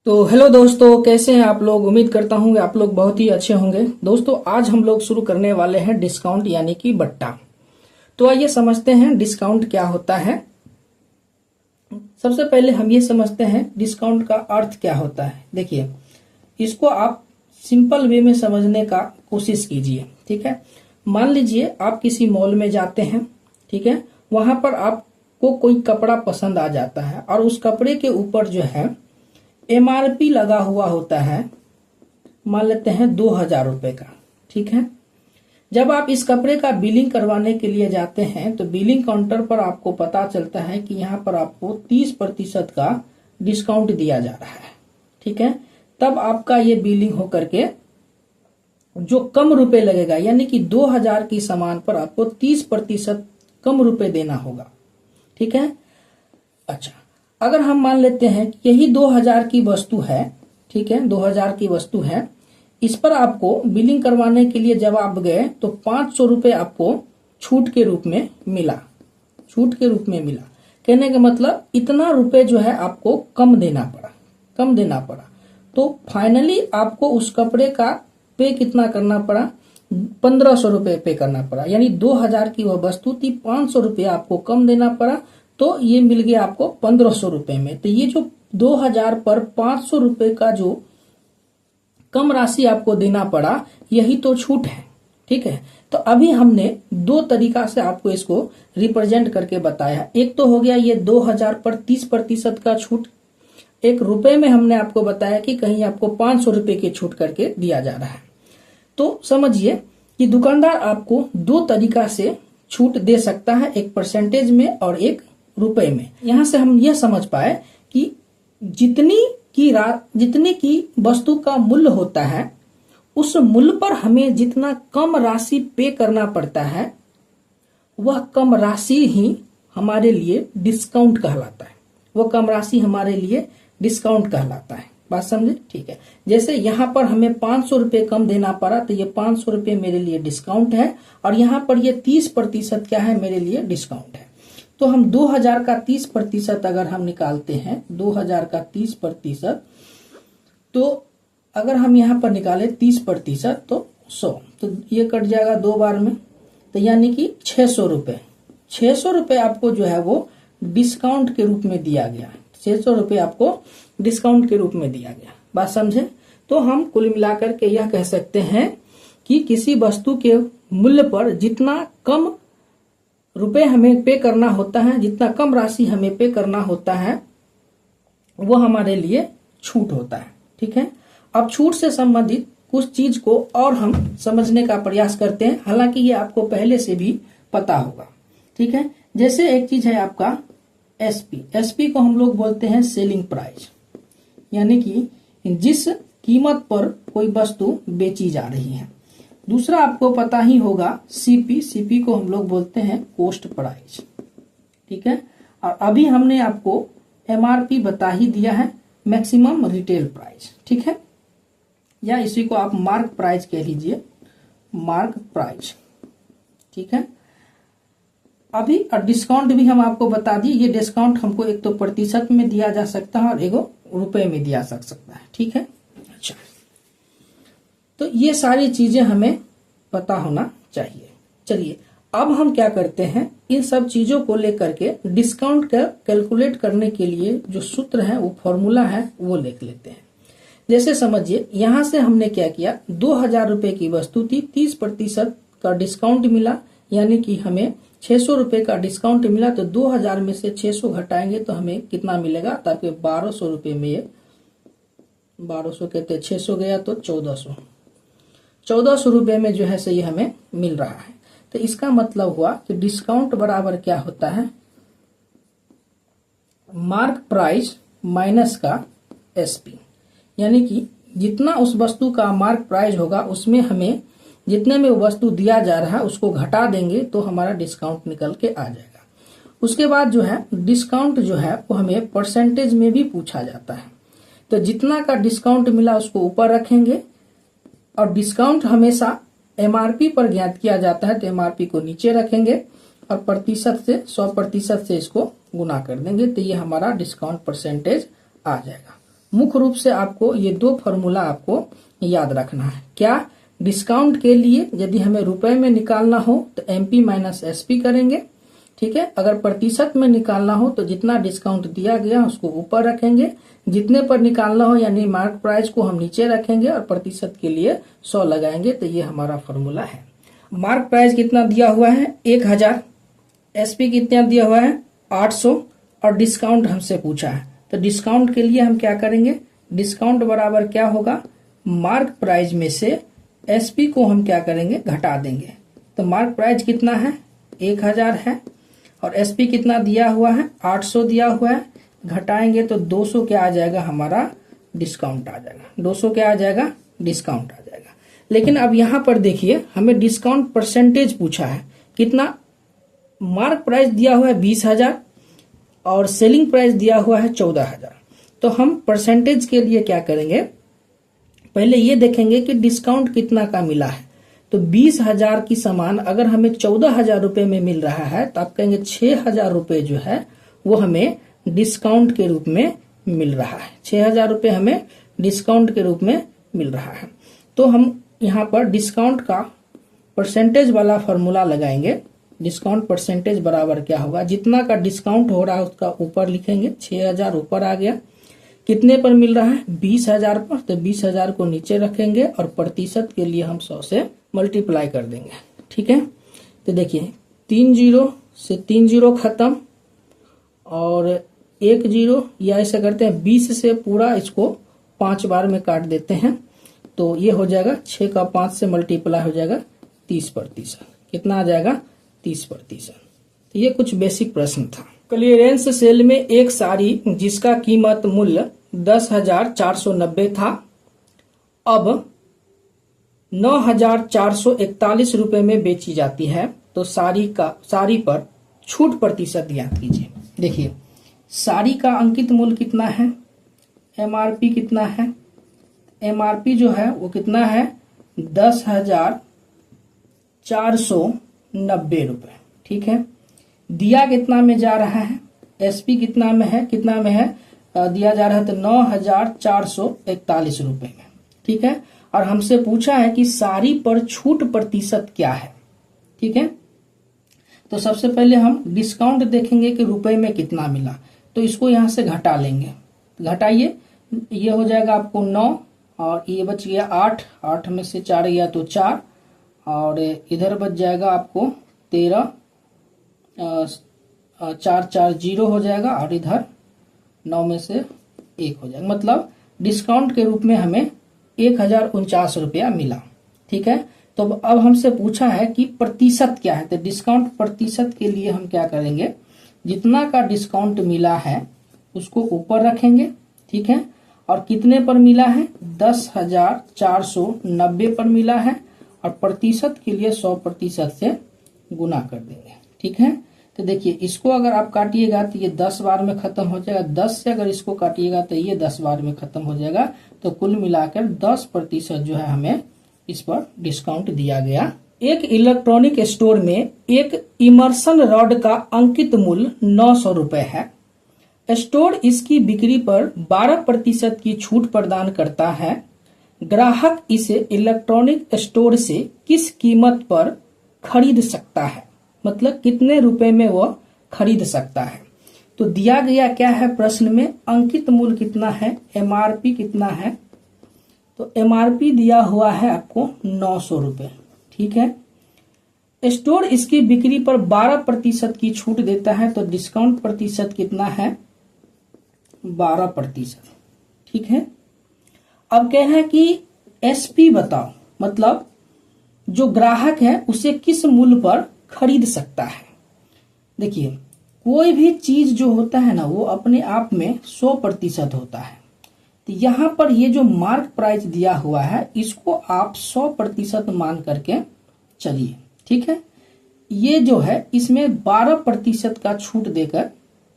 तो हेलो दोस्तों, कैसे हैं आप लोग। उम्मीद करता हूं कि आप लोग बहुत ही अच्छे होंगे। दोस्तों, आज हम लोग शुरू करने वाले हैं डिस्काउंट यानी कि बट्टा। तो आइए समझते हैं डिस्काउंट क्या होता है। सबसे पहले हम ये समझते हैं डिस्काउंट का अर्थ क्या होता है। देखिए, इसको आप सिंपल वे में समझने का कोशिश कीजिए। ठीक है, मान लीजिए आप किसी मॉल में जाते हैं। ठीक है, वहां पर आपको कोई कपड़ा पसंद आ जाता है और उस कपड़े के ऊपर जो है एमआरपी लगा हुआ होता है, मान लेते हैं 2000 रुपए का। ठीक है, जब आप इस कपड़े का बिलिंग करवाने के लिए जाते हैं तो बिलिंग काउंटर पर आपको पता चलता है कि यहाँ पर आपको 30% का डिस्काउंट दिया जा रहा है। ठीक है, तब आपका ये बिलिंग होकर के जो कम रुपए लगेगा, यानी कि 2000 की सामान पर आपको 30% कम रुपए देना होगा। ठीक है, अच्छा, अगर हम मान लेते हैं कि यही 2000 की वस्तु है। ठीक है, 2000 की वस्तु है, इस पर आपको बिलिंग करवाने के लिए जब आप गए तो 500 रुपए आपको छूट के रूप में मिला। छूट के रूप में मिला कहने का मतलब इतना रुपए जो है आपको कम देना पड़ा। तो फाइनली आपको उस कपड़े का पे कितना करना पड़ा, 1500 रुपए पे करना पड़ा। यानी 2000 की वह वस्तु थी, 500 रुपए आपको कम देना पड़ा, तो ये मिल गया आपको 1500 रुपए में। तो ये जो 2000 पर 500 रुपए का जो कम राशि आपको देना पड़ा, यही तो छूट है। ठीक है, तो अभी हमने दो तरीका से आपको इसको रिप्रेजेंट करके बताया। एक तो हो गया ये 2000 पर 30% का छूट, एक रुपए में हमने आपको बताया कि कहीं आपको 500 रुपए की छूट करके दिया जा रहा है। तो समझिए कि दुकानदार आपको दो तरीका से छूट दे सकता है, एक परसेंटेज में और एक रुपए में। यहां से हम यह समझ पाए कि जितनी की वस्तु का मूल्य होता है, उस मूल्य पर हमें जितना कम राशि पे करना पड़ता है, वह कम राशि ही हमारे लिए डिस्काउंट कहलाता है। वह कम राशि हमारे लिए डिस्काउंट कहलाता है। बात समझे? ठीक है, जैसे यहाँ पर हमें 500 रुपए कम देना पड़ा, तो ये 500 रुपए मेरे लिए डिस्काउंट है, और यहाँ पर ये 30% क्या है, मेरे लिए डिस्काउंट है। तो हम 2000 का 30% अगर हम निकालते हैं, 2000 का 30%, तो अगर हम यहाँ पर निकाले 30% तो 100, तो ये कट जाएगा दो बार में, तो यानी कि 600 रुपए। 600 रुपए आपको जो है वो डिस्काउंट के रूप में दिया गया। 600 रुपए आपको डिस्काउंट के रूप में दिया गया। बात समझे? तो हम कुल मिलाकर के यह कह सकते हैं कि किसी वस्तु के मूल्य पर जितना कम रुपए हमें पे करना होता है, जितना कम राशि हमें पे करना होता है, वो हमारे लिए छूट होता है। ठीक है, अब छूट से संबंधित कुछ चीज को और हम समझने का प्रयास करते हैं, हालांकि ये आपको पहले से भी पता होगा। ठीक है, जैसे एक चीज है आपका एसपी। एसपी को हम लोग बोलते हैं सेलिंग प्राइस, यानी कि जिस कीमत पर कोई वस्तु बेची जा रही है। दूसरा आपको पता ही होगा सीपी। सीपी को हम लोग बोलते हैं कॉस्ट प्राइस। ठीक है, और अभी हमने आपको एमआरपी बता ही दिया है, मैक्सिमम रिटेल प्राइस। ठीक है, या इसी को आप मार्क प्राइस कह लीजिए, मार्क प्राइस। ठीक है, अभी और डिस्काउंट भी हम आपको बता दिए। ये डिस्काउंट हमको एक तो प्रतिशत में दिया जा सकता है और एक रुपए में दिया जा सकता है। ठीक है, अच्छा, तो ये सारी चीजें हमें पता होना चाहिए। चलिए, अब हम क्या करते हैं, इन सब चीजों को लेकर के डिस्काउंट का कैलकुलेट करने के लिए जो सूत्र है, वो फॉर्मूला है, वो लिख लेते हैं। जैसे समझिए, यहां से हमने क्या किया, 2000 रुपए की वस्तु थी, 30% का डिस्काउंट मिला, यानी कि हमें 600 रुपए का डिस्काउंट मिला। तो 2000 में से 600 घटाएंगे तो हमें कितना मिलेगा, ताकि 1200 रुपए में, ये 1200 कहते 600 गया तो 1400 रुपए में जो है सही हमें मिल रहा है। तो इसका मतलब हुआ कि डिस्काउंट बराबर क्या होता है, मार्क प्राइस माइनस का एसपी। यानी कि जितना उस वस्तु का मार्क प्राइस होगा, उसमें हमें जितने में वस्तु दिया जा रहा है उसको घटा देंगे तो हमारा डिस्काउंट निकल के आ जाएगा। उसके बाद जो है डिस्काउंट जो है वो हमें परसेंटेज में भी पूछा जाता है। तो जितना का डिस्काउंट मिला उसको ऊपर रखेंगे, और डिस्काउंट हमेशा एमआरपी पर ज्ञात किया जाता है, तो एमआरपी को नीचे रखेंगे और प्रतिशत से 100% से इसको गुना कर देंगे, तो ये हमारा डिस्काउंट परसेंटेज आ जाएगा। मुख्य रूप से आपको ये दो फॉर्मूला आपको याद रखना है। क्या? डिस्काउंट के लिए यदि हमें रुपए में निकालना हो तो एमपी माइनस एसपी करेंगे, ठीक है। अगर प्रतिशत में निकालना हो तो जितना डिस्काउंट दिया गया उसको ऊपर रखेंगे, जितने पर निकालना हो यानी मार्क प्राइस को हम नीचे रखेंगे और प्रतिशत के लिए 100 लगाएंगे। तो ये हमारा फॉर्मूला है। मार्क प्राइस कितना दिया हुआ है? 1000, एसपी कितना दिया हुआ है? 800 और डिस्काउंट हमसे पूछा है। तो डिस्काउंट के लिए हम क्या करेंगे? डिस्काउंट बराबर क्या होगा? मार्क प्राइस में से एसपी को हम क्या करेंगे? घटा देंगे। तो मार्क प्राइस कितना है? 1000 है और एसपी कितना दिया हुआ है? 800 दिया हुआ है। घटाएंगे तो 200 क्या आ जाएगा? हमारा डिस्काउंट आ जाएगा। 200 क्या आ जाएगा? डिस्काउंट आ जाएगा। लेकिन अब यहां पर देखिए, हमें डिस्काउंट परसेंटेज पूछा है। कितना? मार्क प्राइस दिया हुआ है 20,000 और सेलिंग प्राइस दिया हुआ है 14,000। तो हम परसेंटेज के लिए क्या करेंगे? पहले ये देखेंगे कि डिस्काउंट कितना का मिला है। तो 20,000 की सामान अगर हमें 14,000 रुपए में मिल रहा है तो आप कहेंगे 6,000 रुपए जो है वो हमें डिस्काउंट के रूप में मिल रहा है। 6,000 रुपए हमें डिस्काउंट के रूप में मिल रहा है। तो हम यहाँ पर डिस्काउंट का परसेंटेज वाला फॉर्मूला लगाएंगे। डिस्काउंट परसेंटेज बराबर क्या होगा? जितना का डिस्काउंट हो रहा है उसका ऊपर लिखेंगे। 6,000 ऊपर आ गया। कितने पर मिल रहा है? 20,000 पर। तो 20,000 को नीचे रखेंगे और प्रतिशत के लिए हम 100 से मल्टीप्लाई कर देंगे, ठीक है। तो देखिए 3 जीरो से 3 जीरो खत्म और 1 जीरो, या ऐसा करते हैं 20 से पूरा इसको 5 बार में काट देते हैं। तो ये हो जाएगा 6 का 5 से मल्टीप्लाई हो जाएगा 30%। कितना आ जाएगा? 30%। तो ये कुछ बेसिक प्रश्न था। क्लियरेंस सेल में एक साड़ी जिसका कीमत मूल्य 10,490 था अब 9,441 रुपए में बेची जाती है। तो साड़ी पर छूट प्रतिशत ज्ञात कीजिए। देखिए साड़ी का अंकित मूल्य कितना है? एमआरपी कितना है? एमआरपी जो है वो कितना है? 10,490 रुपए, ठीक है। दिया कितना में जा रहा है? एसपी कितना में है? दिया जा रहा है तो 9,441 रुपए में, ठीक है। और हमसे पूछा है कि साड़ी पर छूट प्रतिशत क्या है, ठीक है। तो सबसे पहले हम डिस्काउंट देखेंगे कि रुपए में कितना मिला। तो इसको यहां से घटा लेंगे। घटाइए, ये हो जाएगा आपको 9 और ये बच गया 8 में से 4 गया तो 4 और इधर बच जाएगा आपको 13, 4 4 0 हो जाएगा और इधर 9 में से 1 हो जाएगा। मतलब डिस्काउंट के रूप में हमें 1,049 रुपया मिला, ठीक है। तो अब हमसे पूछा है कि प्रतिशत क्या है। तो डिस्काउंट प्रतिशत के लिए हम क्या करेंगे? जितना का डिस्काउंट मिला है उसको ऊपर रखेंगे, ठीक है। और कितने पर मिला है? 10,490 पर मिला है और प्रतिशत के लिए 100% से गुना कर देंगे, ठीक है। तो देखिए इसको अगर आप काटिएगा तो ये 10 बार में खत्म हो जाएगा। 10 से अगर इसको काटिएगा तो ये 10 बार में खत्म हो जाएगा। तो कुल मिलाकर 10% जो है हमें इस पर डिस्काउंट दिया गया। एक इलेक्ट्रॉनिक स्टोर में एक इमर्सन रॉड का अंकित मूल्य 900 रुपए है। स्टोर इसकी बिक्री पर 12% की छूट प्रदान करता है। ग्राहक इसे इलेक्ट्रॉनिक स्टोर से किस कीमत पर खरीद सकता है? मतलब कितने रुपए में वह खरीद सकता है। तो दिया गया क्या है प्रश्न में? अंकित मूल्य कितना है? एमआरपी कितना है? तो एमआरपी दिया हुआ है आपको 900 रुपए, ठीक है। स्टोर इसकी बिक्री पर 12% की छूट देता है। तो डिस्काउंट प्रतिशत कितना है? 12%, ठीक है। अब कह रहे हैं कि एसपी बताओ, मतलब जो ग्राहक है उसे किस मूल्य पर खरीद सकता है। देखिए कोई भी चीज जो होता है ना वो अपने आप में 100% होता है। तो यहां पर ये जो मार्क प्राइस दिया हुआ है इसको आप 100% मान करके चलिए, ठीक है। ये जो है इसमें 12% का छूट देकर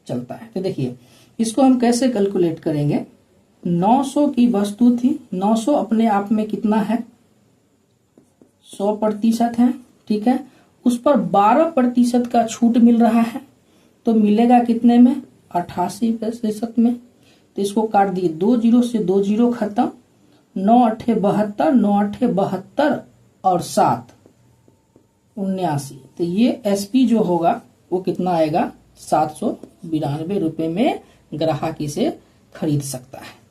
चलता है। तो देखिए इसको हम कैसे कैलकुलेट करेंगे? 900 की वस्तु थी, 900 अपने आप में कितना है? 100% है, ठीक है। उस पर 12% का छूट मिल रहा है तो मिलेगा कितने में? 88% में। तो इसको काट दिए, 2 जीरो से 2 जीरो खत्म, 9 अठे 72, 9 अठे 72 और 7 79। तो ये एसपी जो होगा वो कितना आएगा, 792 रुपए में ग्राहक इसे खरीद सकता है।